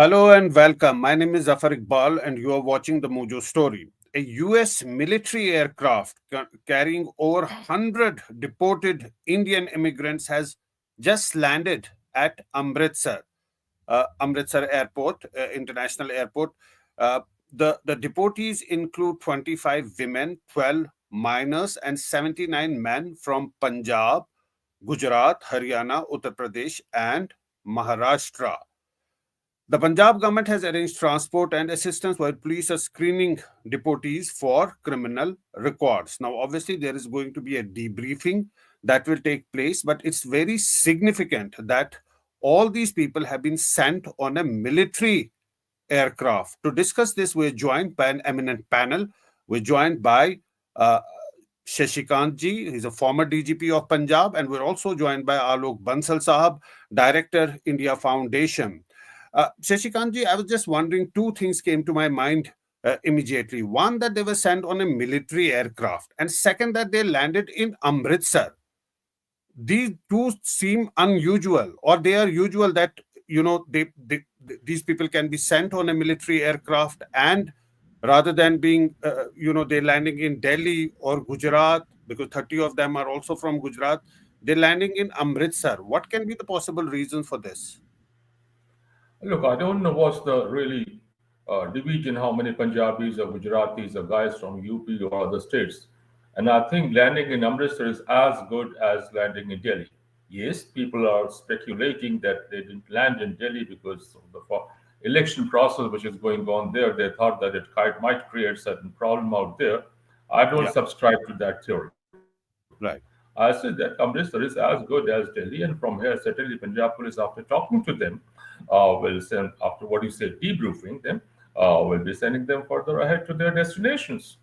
Hello and welcome. My name is Zafar Iqbal, and you are watching the Mojo Story. A U.S. military aircraft carrying over 100 deported Indian immigrants has just landed at Amritsar Airport, International Airport. Uh, the deportees include 25 women, 12 minors, and 79 men from Punjab, Gujarat, Haryana, Uttar Pradesh, and Maharashtra. The Punjab government has arranged transport and assistance while police are screening deportees for criminal records. Now, obviously, there is going to be a debriefing that will take place, but it's very significant that all these people have been sent on a military aircraft. To discuss this, we're joined by an eminent panel. We're joined by uh, Shashikant ji, he's a former DGP of Punjab, and we're also joined by Alok Bansal Sahab, Director, India Foundation. Shashikant ji, I was just wondering, two things came to my mind immediately. One, that they were sent on a military aircraft, and second, that they landed in Amritsar. These two seem unusual, or they are usual that these people can be sent on a military aircraft, and rather than being they're landing in Delhi or Gujarat, because 30 of them are also from Gujarat, they're landing in Amritsar. What can be the possible reasons for this? Look, I don't know what's the really division, how many Punjabis or Gujaratis or guys from UP or other states. And I think landing in Amritsar is as good as landing in Delhi. Yes, people are speculating that they didn't land in Delhi because of the election process which is going on there. They thought that it might create certain problem out there. I don't Yeah, subscribe to that theory. I right. said that Amritsar is as good as Delhi, and from here, certainly Punjab police, after talking to them, will send, after what you say, debriefing them, will be sending them further ahead to their destinations.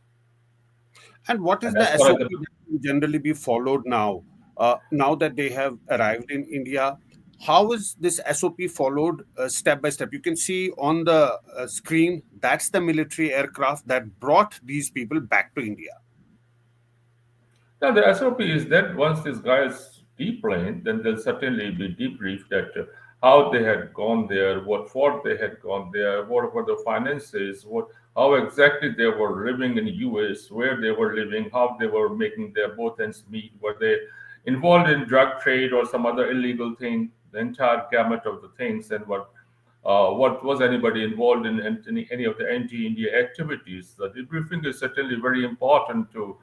And what And is as the far as SOP the that will generally be followed now? Now that they have arrived in India, how is this SOP followed step by step? You can see on the screen that's the military aircraft that brought these people back to India. Now, the SOP is that once these guys deplaned, then they'll certainly be debriefed at how they had gone there, what for they had gone there, what were the finances, how exactly they were living in the US, where they were living, how they were making their both ends meet, were they involved in drug trade or some other illegal thing, the entire gamut of the things, and what was anybody involved in any of the anti-India activities. The debriefing is certainly very important to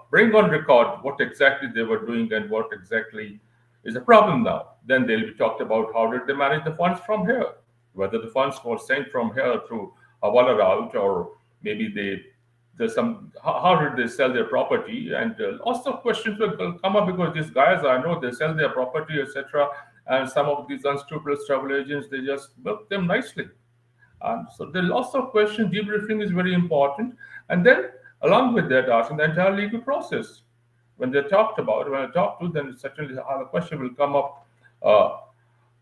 bring on record what exactly they were doing and what exactly is a problem now. Then they'll be talked about how did they manage the funds from here, whether the funds were sent from here through Hawala route or maybe there's some how did they sell their property, and lots of questions will come up because these guys, I know, they sell their property, etc., and some of these unscrupulous travel agents, they just milk them nicely. And so there are lots of questions. Debriefing is very important. And then along with that, asking the entire legal process. When I talk to them, certainly the question will come up. Uh,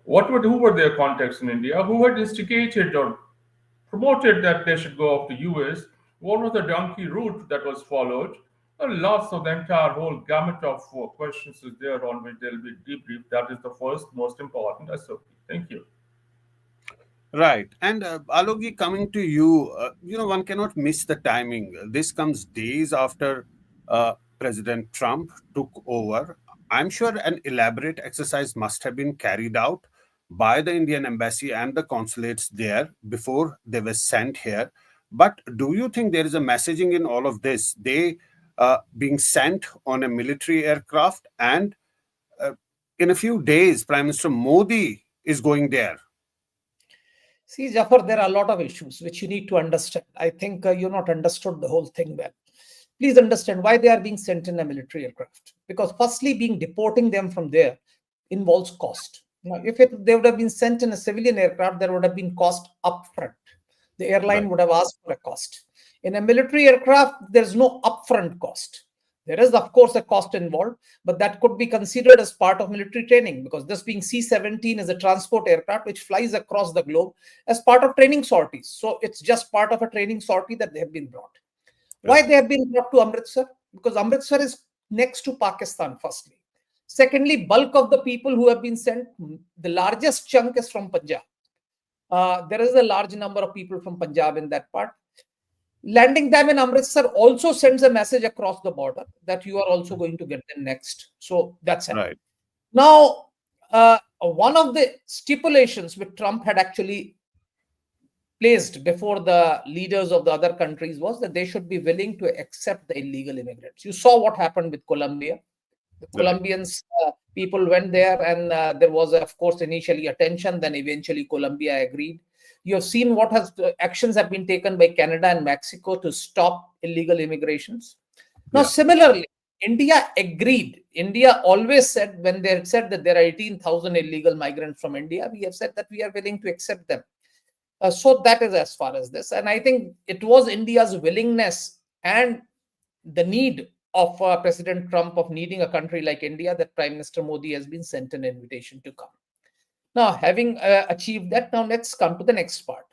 who were their contacts in India? Who had instigated or promoted that they should go off to US? What was the donkey route that was followed? Lots of the entire whole gamut of questions is there on which they'll be debriefed. That is the first most important SOP. Thank you. Right. And Alokji, coming to you, one cannot miss the timing. This comes days after President Trump took over. I'm sure an elaborate exercise must have been carried out by the Indian embassy and the consulates there before they were sent here. But do you think there is a messaging in all of this? They being sent on a military aircraft, and uh, in a few days, Prime Minister Modi is going there. See, Jafar, there are a lot of issues which you need to understand. I think you've not understood the whole thing well. Please understand why they are being sent in a military aircraft. Because firstly, deporting them from there involves cost. Now, if they would have been sent in a civilian aircraft, there would have been cost upfront. The airline Right. would have asked for a cost. In a military aircraft, there's no upfront cost. There is, of course, a cost involved, but that could be considered as part of military training because this being C-17 is a transport aircraft which flies across the globe as part of training sorties. So it's just part of a training sortie that they have been brought. Why Right. they have been brought to Amritsar? Because Amritsar is next to Pakistan, firstly. Secondly, bulk of the people who have been sent, the largest chunk is from Punjab. There is a large number of people from Punjab in that part. Landing them in Amritsar also sends a message across the border that you are also going to get them next. So that's it. Right. Now, one of the stipulations which Trump had actually placed before the leaders of the other countries was that they should be willing to accept the illegal immigrants. You saw what happened with Colombia. The Right. Colombians people went there, and there was, of course, initially a tension. Then eventually Colombia agreed. You have seen what has actions have been taken by Canada and Mexico to stop illegal immigrations. Now, Yeah. similarly, India agreed. India always said, when they had said that there are 18,000 illegal migrants from India, we have said that we are willing to accept them. So that is as far as this. And I think it was India's willingness and the need of President Trump of needing a country like India that Prime Minister Modi has been sent an invitation to come. Now, having achieved that, now let's come to the next part.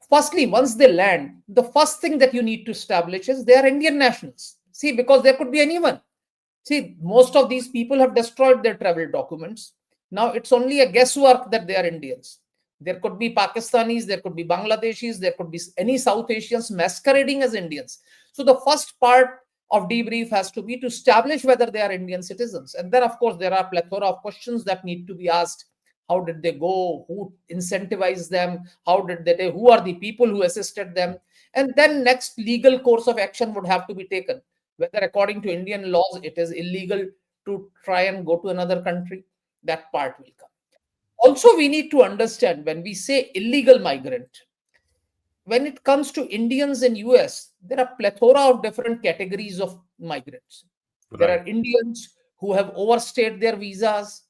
Firstly, once they land, the first thing that you need to establish is they are Indian nationals. See, because there could be anyone. See, most of these people have destroyed their travel documents. Now it's only a guesswork that they are Indians. There could be Pakistanis, there could be Bangladeshis, there could be any South Asians masquerading as Indians. So the first part of debrief has to be to establish whether they are Indian citizens. And then, of course, there are plethora of questions that need to be asked. How did they go? Who incentivized them? How did they? Who are the people who assisted them? And then next legal course of action would have to be taken, whether according to Indian laws it is illegal to try and go to another country. That part will come. Also, we need to understand when we say illegal migrant, when it comes to Indians in US, there are plethora of different categories of migrants. There Right. are Indians who have overstayed their visas,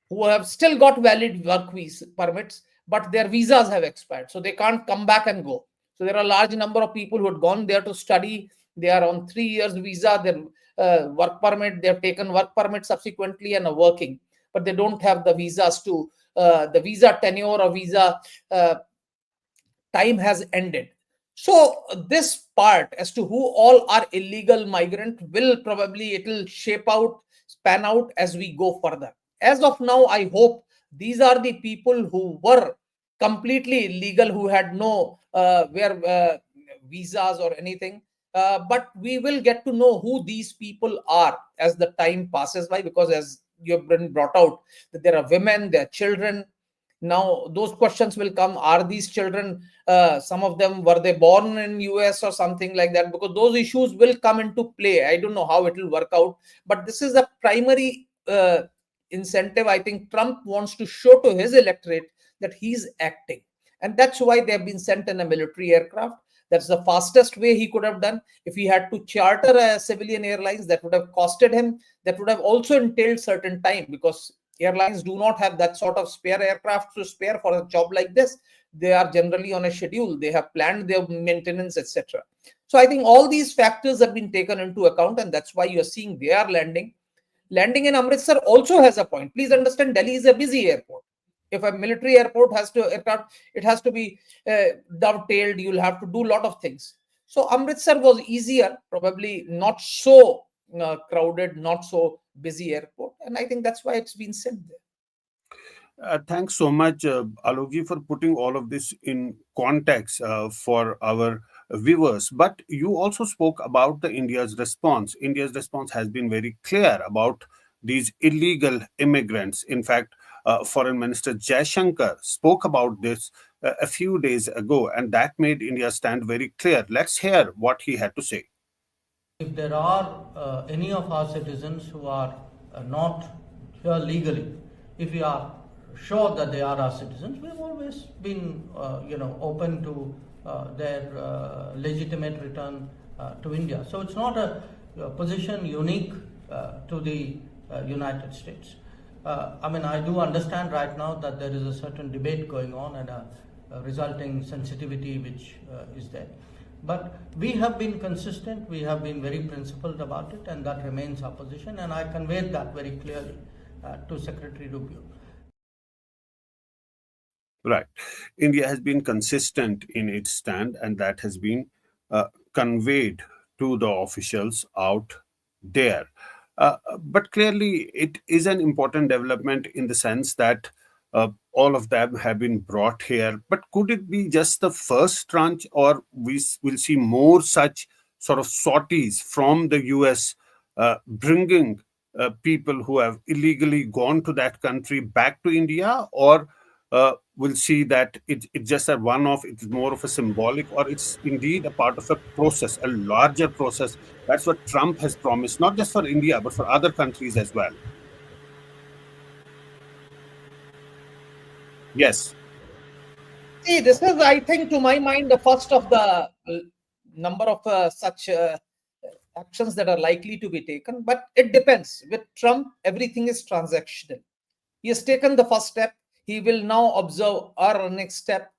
who have still got valid work visa permits, but their visas have expired, so they can't come back and go. So there are a large number of people who had gone there to study. They are on 3 years visa. Their work permit, they have taken work permit subsequently and are working, but they don't have the visas to the visa tenure or visa time has ended. So this part as to who all are illegal migrant will probably, it will shape out, span out as we go further. As of now, I hope these are the people who were completely illegal, who had no where visas or anything. But we will get to know who these people are as the time passes by, because as you have been brought out, that there are women, there are children. Now those questions will come. Are these children, some of them, were they born in US or something like that? Because those issues will come into play. I don't know how it will work out, but this is a primary incentive. I think Trump wants to show to his electorate that he's acting, and that's why they have been sent in a military aircraft. That's the fastest way he could have done. If he had to charter a civilian airlines, that would have costed him. That would have also entailed certain time, because airlines do not have that sort of spare aircraft to spare for a job like this. They are generally on a schedule. They have planned their maintenance, etc. So I think all these factors have been taken into account, and that's why you're seeing they are landing. Landing in Amritsar also has a point. Please understand, Delhi is a busy airport. If a military airport has to aircraft, it has to be dovetailed. You'll have to do a lot of things. So Amritsar was easier, probably not so crowded, not so busy airport, and I think that's why it's been sent there. Thanks so much, Alokji, for putting all of this in context for our viewers. But you also spoke about the India's response. India's response has been very clear about these illegal immigrants. In fact, Foreign Minister Jaishankar spoke about this a few days ago, and that made India stand very clear. Let's hear what he had to say. If there are any of our citizens who are not here legally, if we are sure that they are our citizens, we've always been, open to their legitimate return to India. So it's not a position unique to the United States. I do understand right now that there is a certain debate going on and a resulting sensitivity which is there. But we have been consistent, we have been very principled about it, and that remains our position, and I conveyed that very clearly to Secretary Rubio. Right. India has been consistent in its stand, and that has been conveyed to the officials out there. But clearly, it is an important development in the sense that all of them have been brought here. But could it be just the first tranche, or we will see more such sort of sorties from the US bringing people who have illegally gone to that country back to India? Or we'll see that it's just a one off, it's more of a symbolic, or it's indeed a part of a process, a larger process. That's what Trump has promised, not just for India, but for other countries as well. Yes, See, this is, I think, to my mind, the first of the number of such actions that are likely to be taken. But it depends. With Trump, everything is transactional. He has taken the first step. He will now observe our next step,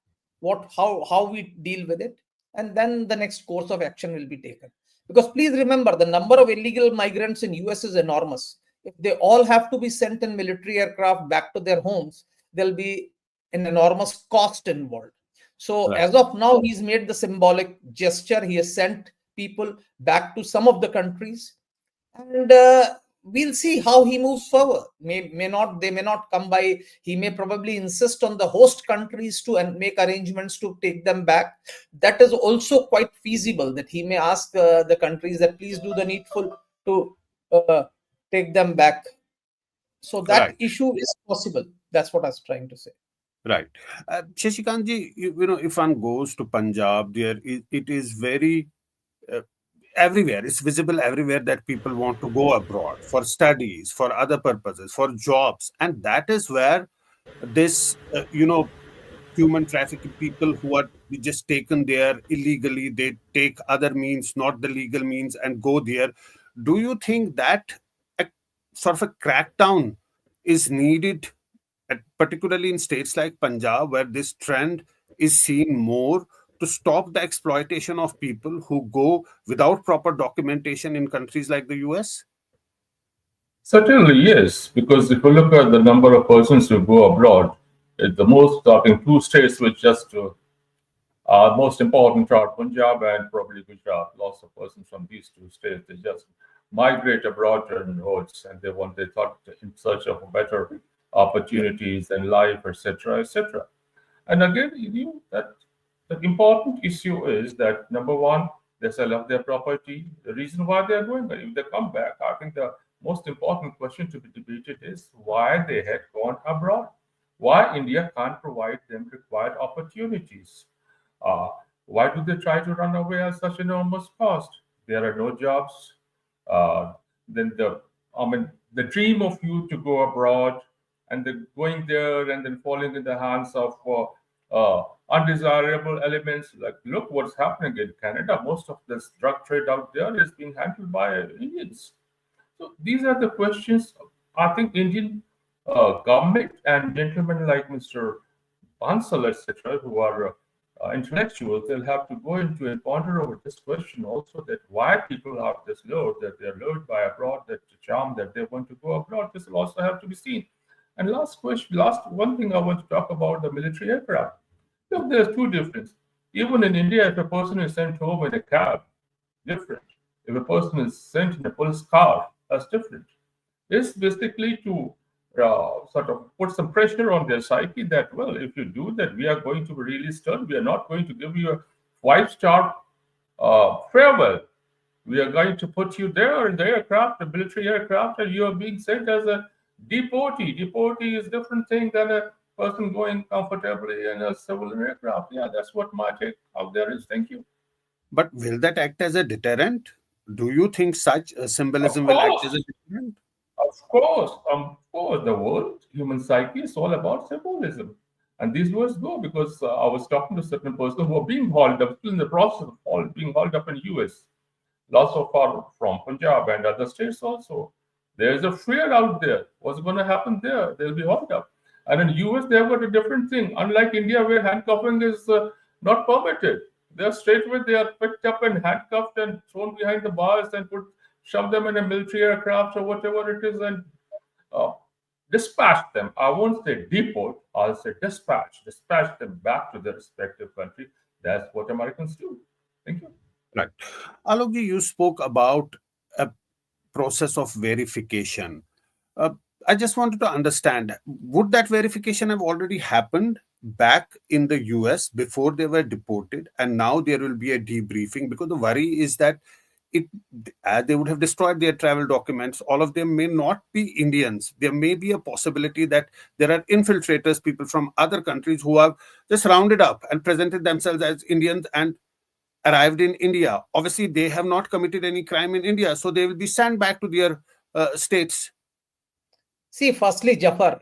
how we deal with it, and then the next course of action will be taken. Because please remember, the number of illegal migrants in US is enormous. If they all have to be sent in military aircraft back to their homes, there'll be an enormous cost involved. So right. as of now, he's made the symbolic gesture. He has sent people back to some of the countries, and we'll see how he moves forward. May not, they may not come by. He may probably insist on the host countries to and make arrangements to take them back. That is also quite feasible, that he may ask the countries that please do the needful to uh, take them back. So that Right. issue is possible. That's what I was trying to say. Right. Shashikant you know, if one goes to Punjab, it is very uh, everywhere. It's visible everywhere that people want to go abroad for studies, for other purposes, for jobs. And that is where this, human trafficking people who are just taken there illegally, they take other means, not the legal means, and go there. Do you think that a sort of a crackdown is needed, particularly in states like Punjab, where this trend is seen more, to stop the exploitation of people who go without proper documentation in countries like the US? Certainly, yes, because if you look at the number of persons who go abroad, the most, I think, two states which just are most important are Punjab and probably Gujarat. Lots of persons from these two states, they just migrate abroad in roads, and they thought in search of better Yeah. opportunities and life, etc., etc. And again, that the important issue is that number one, they sell off their property. The reason why they are going, but if they come back, I think the most important question to be debated is why they had gone abroad, why India can't provide them required opportunities. Uh, why do they try to run away at such enormous cost? There are no jobs. Uh, then the dream of you to go abroad and then going there and then falling in the hands of undesirable elements. Like, look what's happening in Canada. Most of this drug trade out there is being handled by Indians. So these are the questions I think Indian government and gentlemen like Mr. Bansal, etc., who are intellectuals, they'll have to go into and ponder over this question also, that why people have this load, that they're lured by abroad, that charm that they want to go abroad. This will also have to be seen. And last question, last one thing I want to talk about the military aircraft. Look, there's two differences. Even in India, if a person is sent home in a cab, different. If a person is sent in a police car, that's different. It's basically to sort of put some pressure on their psyche that, well, if you do that, we are going to be really stern. We are not going to give you a five-star farewell. We are going to put you there in the aircraft, the military aircraft, and you are being sent as a deportee. Deportee is a different thing than a person going comfortably in a civil aircraft. Yeah, that's what my take out there is. Thank you. But will that act as a deterrent? Do you think such a Of symbolism will act as a course. deterrent? Of course, the world, human psyche is all about symbolism. And these words go because I was talking to certain person who are being hauled up, still in the process of being hauled up in US. Lots of are from Punjab and other states also. There's a fear out there. What's going to happen there? They'll be hauled up. And in US, they've got a different thing. Unlike India, where handcuffing is not permitted. They're straightway, they are picked up and handcuffed and thrown behind the bars and shove them in a military aircraft or whatever it is, and uh, dispatch them. I won't say deport, I'll say dispatch them back to their respective country. That's what Americans do. Thank you. Right. Alokji, you spoke about a process of verification. Uh, I just wanted to understand, would that verification have already happened back in the US before they were deported, and now there will be a debriefing? Because the worry is that it they would have destroyed their travel documents. All of them may not be Indians. There may be a possibility that there are infiltrators, people from other countries who have just rounded up and presented themselves as Indians and arrived in India. Obviously, they have not committed any crime in India, so they will be sent back to their states. See, firstly, Jafar,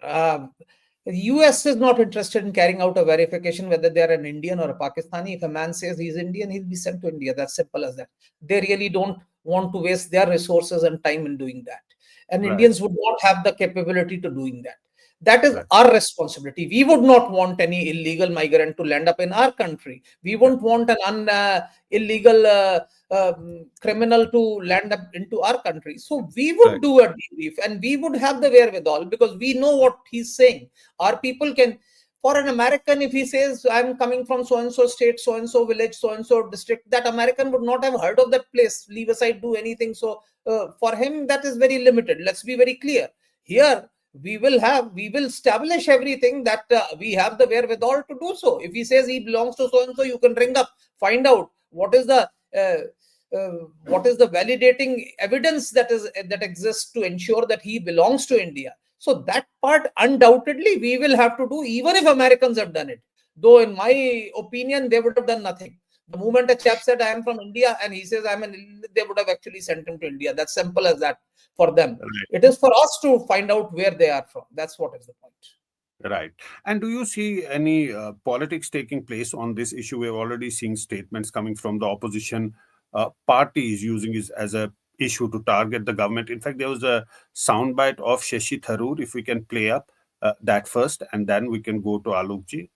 the US is not interested in carrying out a verification whether they are an Indian or a Pakistani. If a man says he's Indian, he'll be sent to India. That's simple as that. They really don't want to waste their resources and time in doing that. And Right. Indians would not have the capability to doing that. That is Right. our responsibility. We would not want any illegal migrant to land up in our country. We won't want an illegal criminal to land up into our country. So we would Right. do a debrief and we would have the wherewithal because we know what he's saying. Our people can, for an American, if he says, I'm coming from so and so state, so and so village, so and so district, that American would not have heard of that place, leave aside, do anything. So for him, that is very limited. Let's be very clear. Here, we will establish everything that we have the wherewithal to do so. If he says he belongs to so and so, you can ring up, find out what is the validating evidence that exists to ensure that he belongs to India. So that part undoubtedly we will have to do, even if Americans have done it. Though in my opinion, they would have done nothing. The moment a chap said I am from India and he says I'm they would have actually sent him to India. That's simple as that for them. Right. It is for us to find out where they are from. That's what is the point. Right. And do you see any politics taking place on this issue? We're already seeing statements coming from the opposition parties using it as a issue to target the government. In fact, there was a soundbite of Shashi Tharoor. If we can play up that first, and then we can go to Alokji.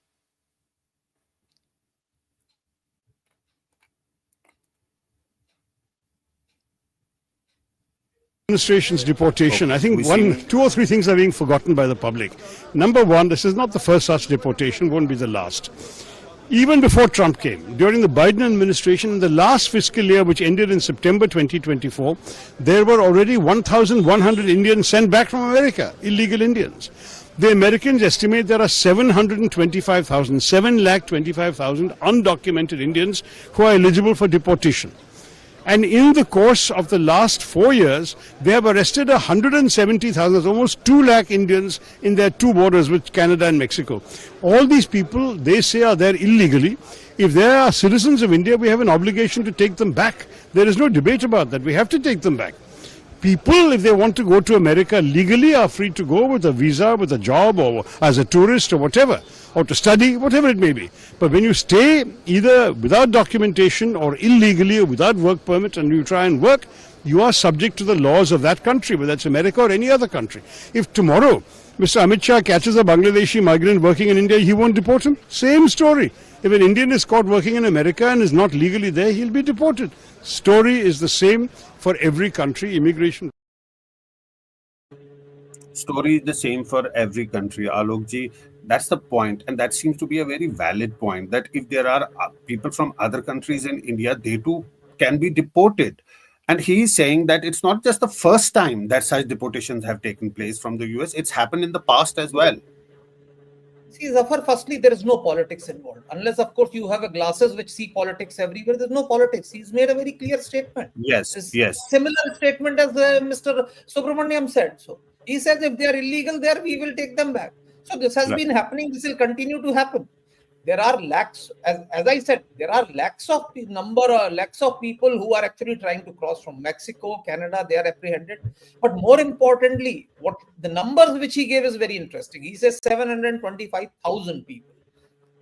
Administration's deportation, I think two or three things are being forgotten by the public. Number one, this is not the first such deportation, won't be the last. Even before Trump came, during the Biden administration, in the last fiscal year, which ended in September 2024, there were already 1,100 Indians sent back from America, illegal Indians. The Americans estimate there are 725,000 undocumented Indians who are eligible for deportation. And in the course of the last 4 years, they have arrested 170,000, almost 2 lakh Indians in their two borders with Canada and Mexico. All these people, they say, are there illegally. If they are citizens of India, we have an obligation to take them back. There is no debate about that. We have to take them back. People, if they want to go to America legally, are free to go with a visa, with a job, or as a tourist, or whatever, or to study, whatever it may be. But when you stay either without documentation or illegally or without work permit and you try and work, you are subject to the laws of that country, whether it's America or any other country. If tomorrow Mr. Amit Shah catches a Bangladeshi migrant working in India, he won't deport him. Same story. If an Indian is caught working in America and is not legally there, he'll be deported. Story is the same for every country. Immigration story is the same for every country. Alokji, that's the point, and that seems to be a very valid point, that if there are people from other countries in India, they too can be deported. And he is saying that it's not just the first time that such deportations have taken place from the US, it's happened in the past as well. See, Zafar, firstly, there is no politics involved. Unless, of course, you have a glasses which see politics everywhere. There's no politics. He's made a very clear statement. Yes, It's yes. similar statement as Mr. Subramaniam said. So he says if they are illegal there, we will take them back. So this has been happening. This will continue to happen. There are lakhs, as I said, there are lakhs of people who are actually trying to cross from Mexico, Canada. They are apprehended. But more importantly, what the numbers which he gave is very interesting. He says 725,000 people.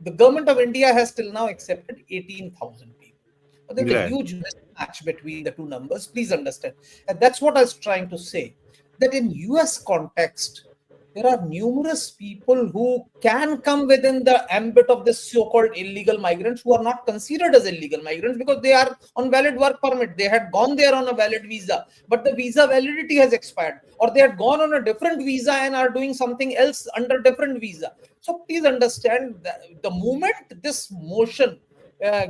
The government of India has till now accepted 18,000 people. But there's a huge mismatch between the two numbers. Please understand. And that's what I was trying to say. That in US context, there are numerous people who can come within the ambit of this so-called illegal migrants who are not considered as illegal migrants because they are on valid work permit. They had gone there on a valid visa, but the visa validity has expired, or they had gone on a different visa and are doing something else under different visa. So please understand that the moment this motion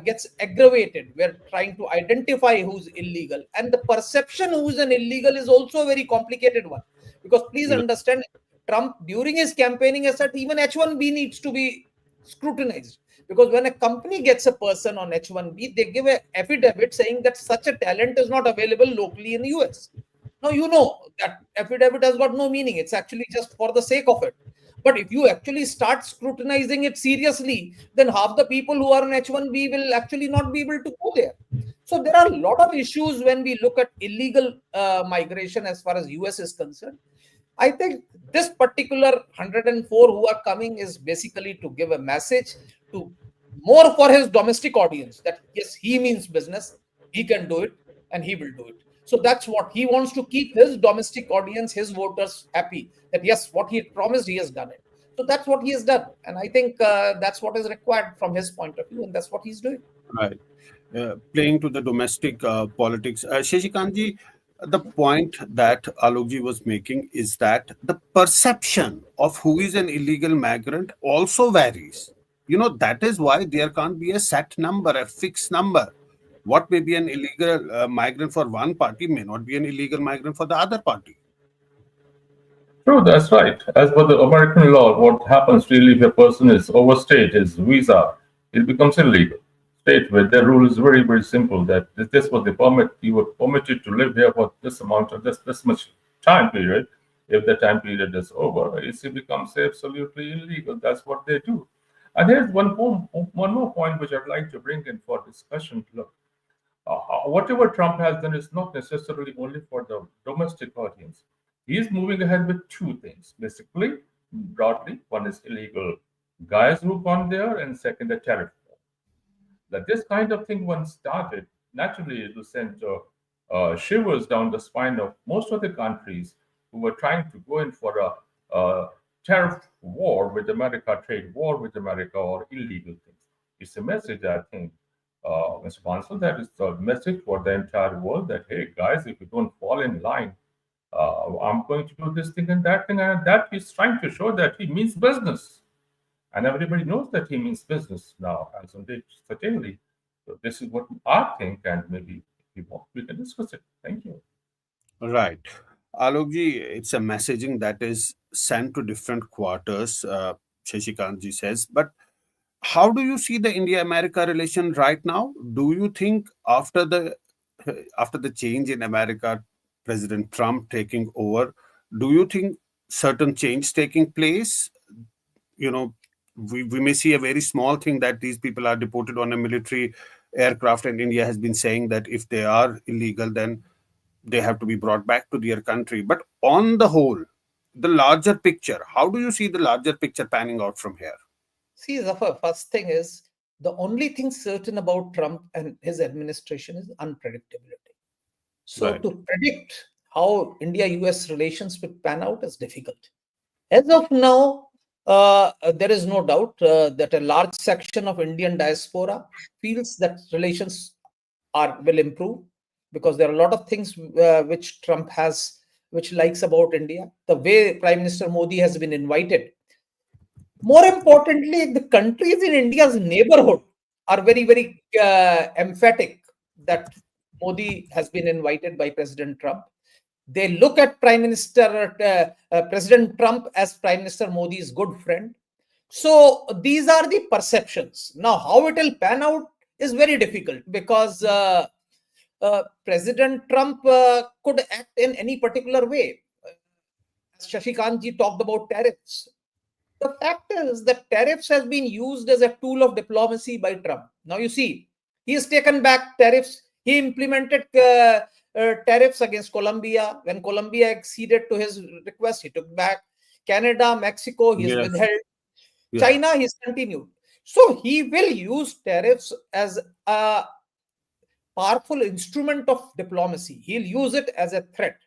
gets aggravated, we're trying to identify who's illegal, and the perception who's an illegal is also a very complicated one. Because please Yeah. understand, Trump during his campaigning has said even H1B needs to be scrutinized. Because when a company gets a person on H1B, they give an affidavit saying that such a talent is not available locally in the US. Now, you know that affidavit has got no meaning. It's actually just for the sake of it. But if you actually start scrutinizing it seriously, then half the people who are on H1B will actually not be able to go there. So there are a lot of issues when we look at illegal migration as far as US is concerned. I think this particular 104 who are coming is basically to give a message to more for his domestic audience that yes, he means business, he can do it, and he will do it. So that's what he wants to keep his domestic audience, his voters happy that yes, what he promised, he has done it. So that's what he has done. And I think that's what is required from his point of view, and that's what he's doing. Right. Playing to the domestic politics. Shashikanji, the point that Alokji was making is that the perception of who is an illegal migrant also varies. That is why there can't be a set number, a fixed number. What may be an illegal migrant for one party may not be an illegal migrant for the other party. True, that's right. As per the American law, what happens really if a person is overstayed his visa, it becomes illegal. State where the rule is very, very simple that this was the permit, you were permitted to live here for this amount of this much time period. If the time period is over, it becomes absolutely illegal. That's what they do. And here's one more point which I'd like to bring in for discussion. Look, whatever Trump has done is not necessarily only for the domestic audience. He is moving ahead with two things. Basically, broadly, one is illegal guys who've gone there, and second, the tariff war. That this kind of thing, once started, naturally it will send shivers down the spine of most of the countries who were trying to go in for a tariff war with America, trade war with America, or illegal things. It's a message, I think, Mr. Bansal, that is the message for the entire world that, hey, guys, if you don't fall in line, I'm going to do this thing and that thing. And that he's trying to show that he means business. And everybody knows that he means business now, as on date, certainly. So this is what I think, and maybe if you want, we can discuss it. Thank you. Right. Alokji, it's a messaging that is sent to different quarters, Shashikantji says. But how do you see the India-America relation right now? Do you think after the change in America, President Trump taking over, do you think certain change taking place? We may see a very small thing that these people are deported on a military aircraft, and India has been saying that if they are illegal, then they have to be brought back to their country. But on the whole, the larger picture, how do you see the larger picture panning out from here? See, Zafar, first thing is the only thing certain about Trump and his administration is unpredictability. So Right. to predict how India-US relations will pan out is difficult. As of now, there is no doubt that a large section of Indian diaspora feels that relations will improve because there are a lot of things which Trump has, which likes about India. The way Prime Minister Modi has been invited. More importantly, the countries in India's neighborhood are very, very emphatic that Modi has been invited by President Trump. They look at President Trump as Prime Minister Modi's good friend. So these are the perceptions. Now, how it will pan out is very difficult because President Trump could act in any particular way. Shashikantji talked about tariffs. The fact is that tariffs has been used as a tool of diplomacy by Trump. Now you see, he has taken back tariffs. He implemented tariffs against Colombia. When Colombia acceded to his request, he took back. Canada, Mexico, he has Yes. withheld. Yeah. China, he's continued. So he will use tariffs as a powerful instrument of diplomacy. He'll use it as a threat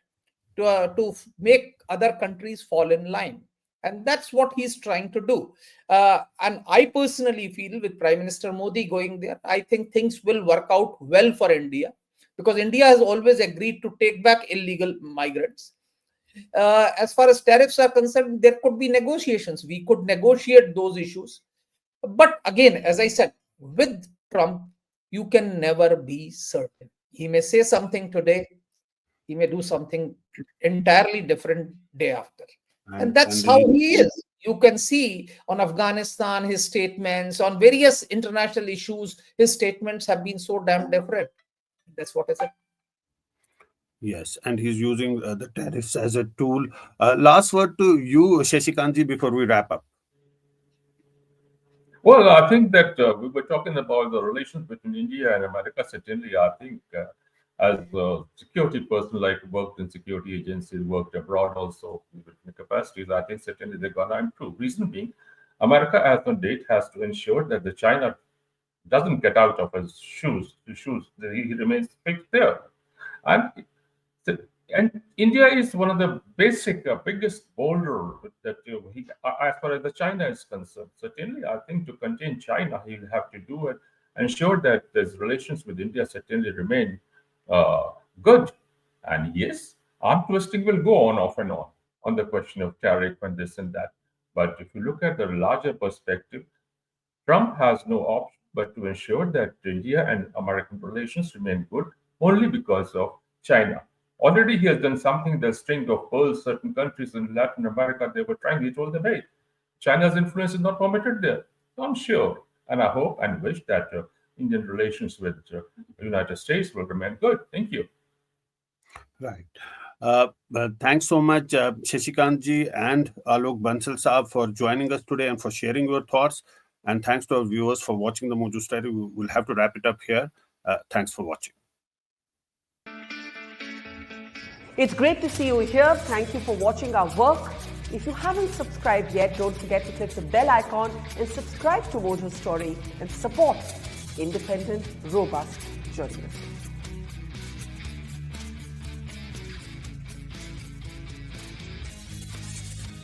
to make other countries fall in line. And that's what he's trying to do. And I personally feel with Prime Minister Modi going there, I think things will work out well for India because India has always agreed to take back illegal migrants. As far as tariffs are concerned, there could be negotiations. We could negotiate those issues. But again, as I said, with Trump, you can never be certain. He may say something today, He may do something entirely different day after. And that's and how he is. You can see on Afghanistan, his statements, on various international issues, his statements have been so damn different. That's what I said. Yes, and he's using the tariffs as a tool. Last word to you, Shashikanji, before we wrap up. Well, I think that we were talking about the relations between India and America. Certainly, I think as a security person, like worked in security agencies, worked abroad also with the capacities, I think certainly they're going to improve. Reason being, America as on date has to ensure that the China doesn't get out of his shoes. He remains fixed there. And and India is one of the basic, biggest boulder that as far as the China is concerned. Certainly, I think to contain China, he will have to do it, ensure that his relations with India certainly remain good. And yes, arm twisting will go on off and on the question of tariff and this and that. But if you look at the larger perspective, Trump has no option but to ensure that India and American relations remain good only because of China. Already he has done something, the string of pearls, certain countries in Latin America, they were trying, he told them, hey, China's influence is not permitted there. So I'm sure, and I hope and wish that Indian relations with the United States will remain good. Thank you. Right. Thanks so much, Shashikantji and Alok Bansal Saab, for joining us today and for sharing your thoughts. And thanks to our viewers for watching the Mojo Story. We'll have to wrap it up here. Thanks for watching. It's great to see you here. Thank you for watching our work. If you haven't subscribed yet, don't forget to click the bell icon and subscribe to Mojo Story and support independent, robust journalism.